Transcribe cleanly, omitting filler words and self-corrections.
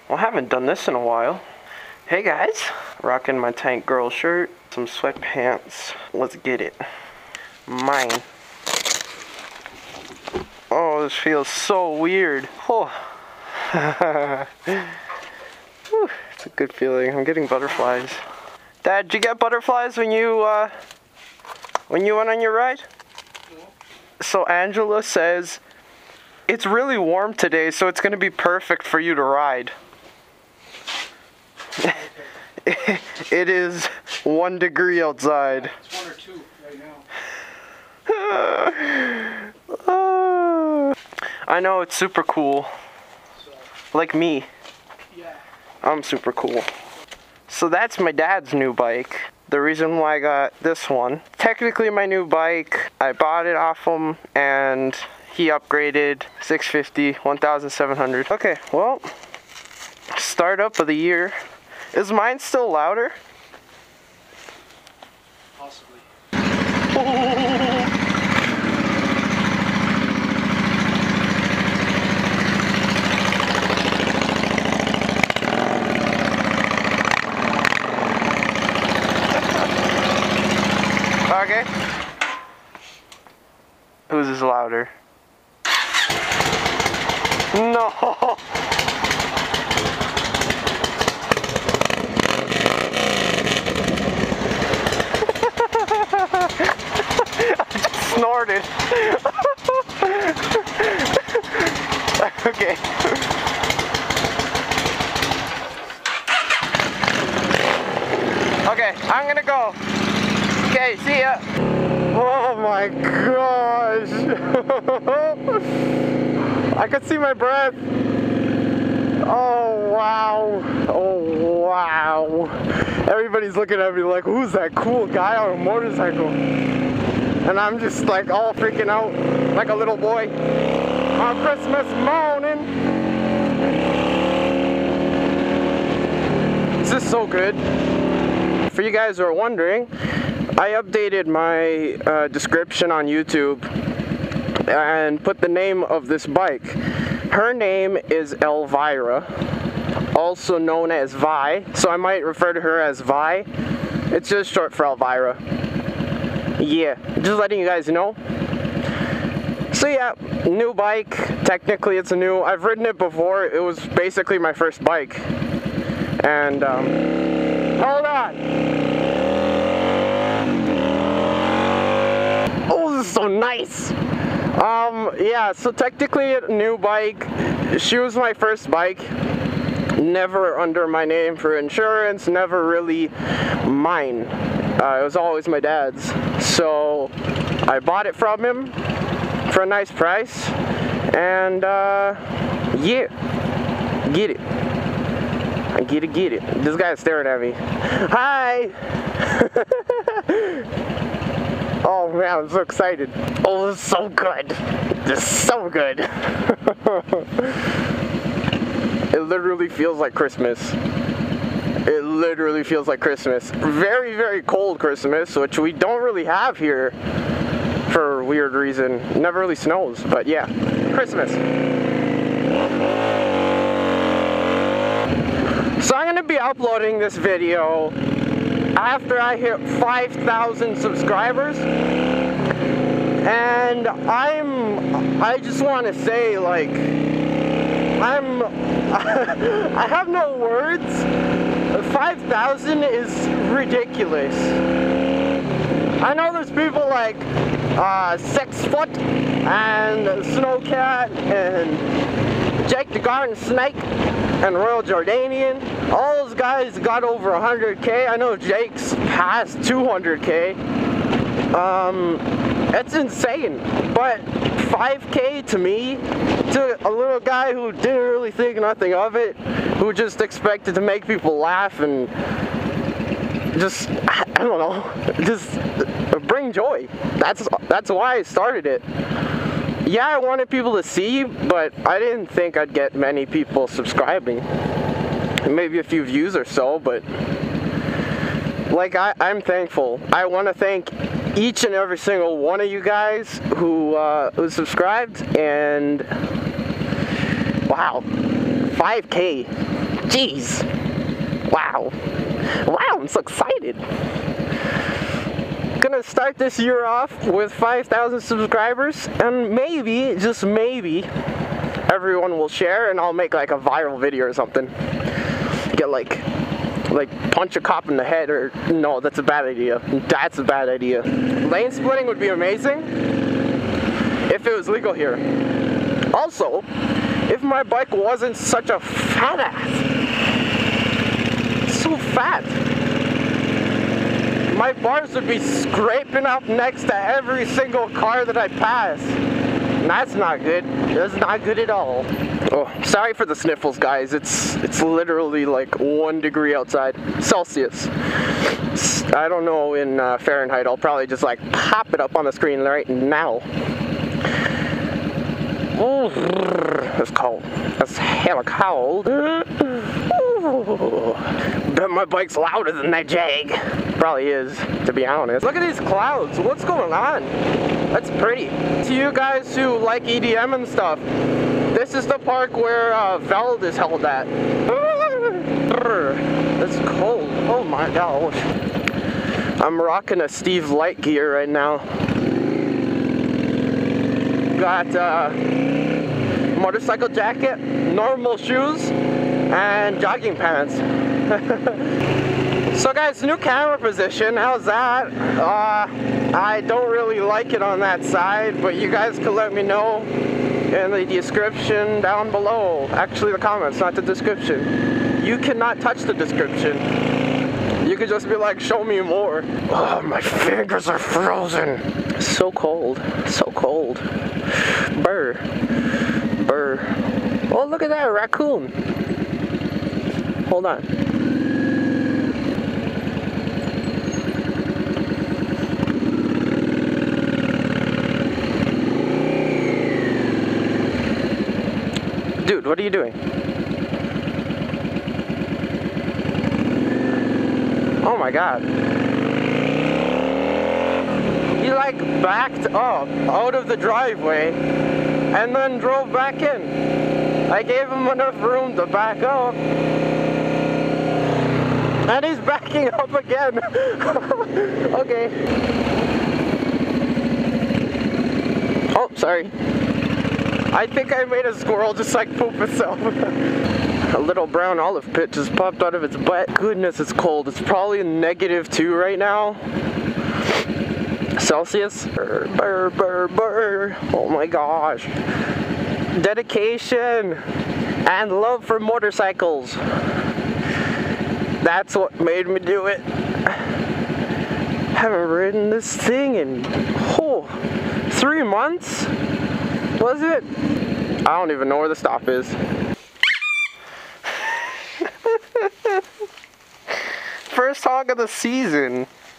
Well, I haven't done this in a while. Hey guys, rocking my Tank Girl shirt, some sweatpants. Let's get it. Mine. Oh, this feels so weird. Oh. Whew, it's a good feeling. I'm getting butterflies. Dad, did you get butterflies when you went on your ride? No. So Angela says it's really warm today, so it's gonna be perfect for you to ride. Okay. It is 1 degree outside. It's 1 or 2 right now. I know, it's super cool. So, like me. Yeah. I'm super cool. So that's my dad's new bike. The reason why I got this one. Technically my new bike, I bought it off him and he upgraded. 650, 1,700. Okay, well, startup of the year. Is mine still louder? Possibly. Okay. Whose is louder? No! Snorted. Okay. Okay, I'm gonna go. Okay, see ya. Oh my gosh. I could see my breath. Oh wow. Oh wow. Everybody's looking at me like, who's that cool guy on a motorcycle? And I'm just like all freaking out like a little boy on Christmas morning. This is so good. For you guys who are wondering, I updated my description on YouTube and put the name of this bike. Her name is Elvira, also known as Vi, so I might refer to her as Vi. It's just short for Elvira. Yeah, just letting you guys know. So yeah, new bike. Technically it's a new, I've ridden it before. It was basically my first bike. And hold on. Oh, this is so nice. Yeah, so technically a new bike. She was my first bike. Never under my name for insurance, never really mine. It was always my dad's. So I bought it from him for a nice price. And yeah, get it. I get it. This guy's staring at me. Hi! Oh man, I'm so excited. Oh, this is so good. This is so good. It literally feels like Christmas. It literally feels like Christmas. Very, very cold Christmas, which we don't really have here for a weird reason. It never really snows, but yeah, Christmas. So I'm gonna be uploading this video after I hit 5,000 subscribers. And I just want to say, like, I have no words. 5,000 is ridiculous. I know there's people like 6 Foot and Snowcat and Jake the Garden Snake and Royal Jordanian. All those guys got over 100K. I know Jake's past 200K. It's insane, but 5K to me, to a little guy who didn't really think nothing of it, who just expected to make people laugh and just, I don't know, just bring joy. That's why I started it. Yeah, I wanted people to see, but I didn't think I'd get many people subscribing. Maybe a few views or so, but like I'm thankful. I want to thank each and every single one of you guys who subscribed, and wow, 5K. Jeez. Wow. Wow, I'm so excited. Gonna start this year off with 5,000 subscribers, and maybe, just maybe, everyone will share and I'll make like a viral video or something. Get like punch a cop in the head, or no, that's a bad idea. That's a bad idea. Lane splitting would be amazing if it was legal here. Also, if my bike wasn't such a fat ass. So fat. My bars would be scraping up next to every single car that I pass. And that's not good. That's not good at all. Oh, sorry for the sniffles, guys. It's literally like 1 degree outside. Celsius. I don't know in Fahrenheit. I'll probably just like pop it up on the screen right now. Oh, that's cold. That's hella cold. Bet my bike's louder than that Jag. Probably is, to be honest. Look at these clouds. What's going on? That's pretty. To you guys who like EDM and stuff, this is the park where Veld is held at. It's cold. Oh my gosh. I'm rocking a Steve Light gear right now. Got motorcycle jacket, normal shoes, and jogging pants. So guys, new camera position, how's that? I don't really like it on that side, but you guys can let me know in the description down below. Actually the comments, not the description. You cannot touch the description. You could just be like, show me more. Oh, my fingers are frozen. So cold, so cold. Burr, burr. Oh, look at that, raccoon. Hold on. Dude, what are you doing? Oh my god. He like backed up out of the driveway and then drove back in. I gave him enough room to back up. And he's backing up again. Okay. Oh, sorry. I think I made a squirrel just like poop itself. A little brown olive pit just popped out of its butt. Goodness, it's cold. It's probably -2 right now. Celsius. Burr, burr, burr, burr. Oh my gosh. Dedication and love for motorcycles. That's what made me do it. Haven't ridden this thing in 3 months? Was it? I don't even know where the stop is. First honk of the season.